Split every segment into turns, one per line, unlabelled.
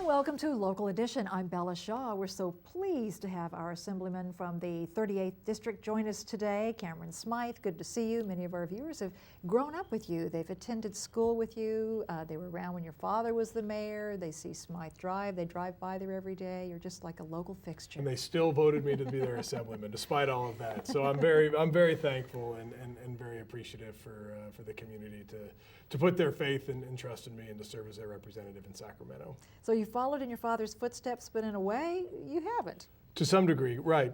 welcome to Local Edition. I'm Bella Shaw. We're so pleased to have our Assemblyman from the 38th District join us today, Cameron Smythe. Good to see you. Many of our viewers have grown up with you. They've attended school with you. They were around when your father was the mayor. They see Smythe Drive. They drive by there every day. You're just like a local fixture.
And they still voted me to be their Assemblyman, despite all of that. So I'm very thankful and very appreciative for the community to put their faith and trust in me and to serve as their representative in Sacramento.
So you followed in your father's footsteps, but in a way, you haven't.
To some degree, right.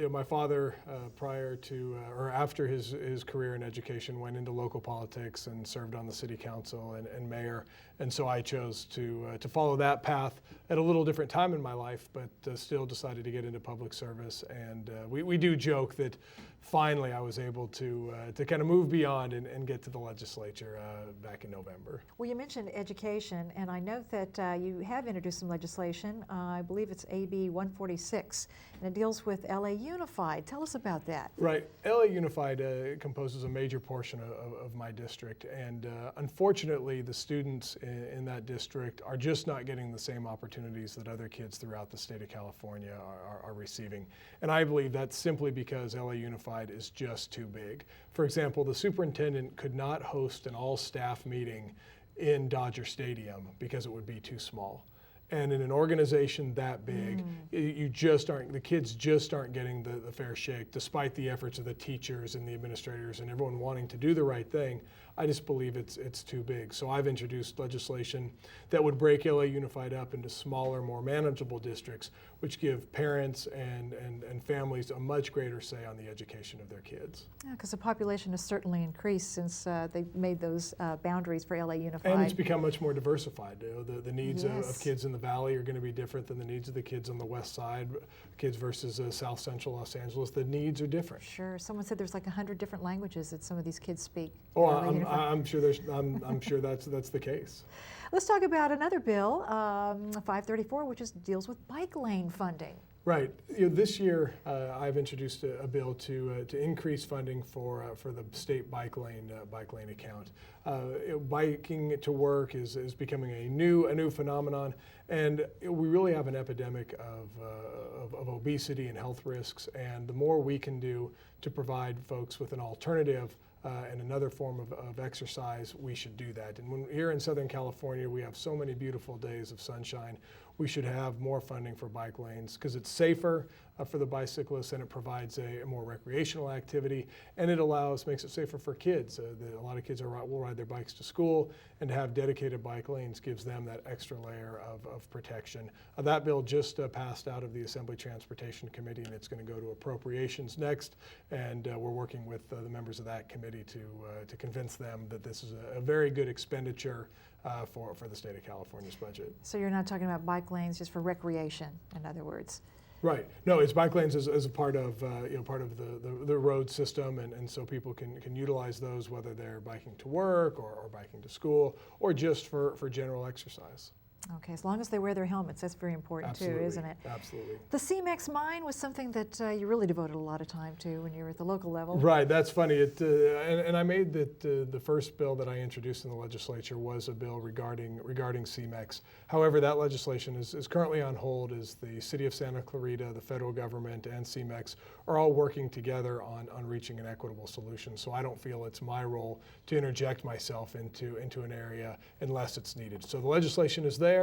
My father, prior to or after his career in education, went into local politics and served on the city council and mayor. And so I chose to follow that path at a little different time in my life, but still decided to get into public service. And we do joke that finally I was able to kind of move beyond and get to the legislature back in November.
Well, you mentioned education, and I note that you have introduced some legislation. I believe it's AB 146, and it deals with LA Unified. Tell us about that.
Right. LA Unified composes a major portion of my district, and unfortunately the students in that district are just not getting the same opportunities that other kids throughout the state of California are receiving. And I believe that's simply because LA Unified is just too big. For example, the superintendent could not host an all-staff meeting in Dodger Stadium because it would be too small. And in an organization that big, the kids just aren't getting the fair shake, despite the efforts of the teachers and the administrators and everyone wanting to do the right thing. I just believe it's too big. So I've introduced legislation that would break LA Unified up into smaller, more manageable districts, which give parents and families a much greater say on the education of their kids.
Yeah, because the population has certainly increased since they made those boundaries for LA Unified.
And it's become much more diversified. The needs
Yes.
of kids in the valley are going to be different than the needs of the kids on the west side, kids versus South Central Los Angeles. The needs are different.
Sure. Someone said there's like 100 different languages that some of these kids speak.
Oh, I'm sure that's the case.
Let's talk about another bill, 534, which deals with bike lane funding.
Right. This year, I've introduced a bill to increase funding for the state bike lane account. Biking to work is becoming a new phenomenon, and we really have an epidemic of obesity and health risks. And the more we can do to provide folks with an alternative and another form of exercise, we should do that. And when here in Southern California, we have so many beautiful days of sunshine, we should have more funding for bike lanes because it's safer for the bicyclists and it provides a more recreational activity, and it makes it safer for kids. A lot of kids will ride their bikes to school, and to have dedicated bike lanes gives them that extra layer of protection. That bill just passed out of the Assembly Transportation Committee, and it's going to go to Appropriations next, and we're working with the members of that committee to convince them that this is a very good expenditure for the state of California's budget.
So you're not talking about bike lanes just for recreation, in other words?
Right. No, it's bike lanes as a part of the road system, and so people can utilize those whether they're biking to work or biking to school or just for general exercise.
Okay, as long as they wear their helmets, that's very important.
Absolutely.
Too, isn't it?
Absolutely.
The CMEX mine was something that you really devoted a lot of time to when you were at the local level.
Right, that's funny. And I made that the first bill that I introduced in the legislature was a bill regarding CMEX. However, that legislation is currently on hold as the city of Santa Clarita, the federal government, and CMEX are all working together on reaching an equitable solution. So I don't feel it's my role to interject myself into an area unless it's needed. So the legislation is there,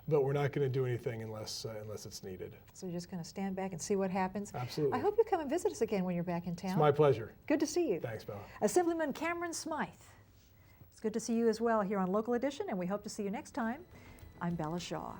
but we're not going to do anything unless it's needed.
So you're just going to stand back and see what happens?
Absolutely.
I hope you come and visit us again when you're back in town.
It's my pleasure.
Good to see you.
Thanks, Bella.
Assemblyman Cameron Smythe. It's good to see you as well here on Local Edition, and we hope to see you next time. I'm Bella Shaw.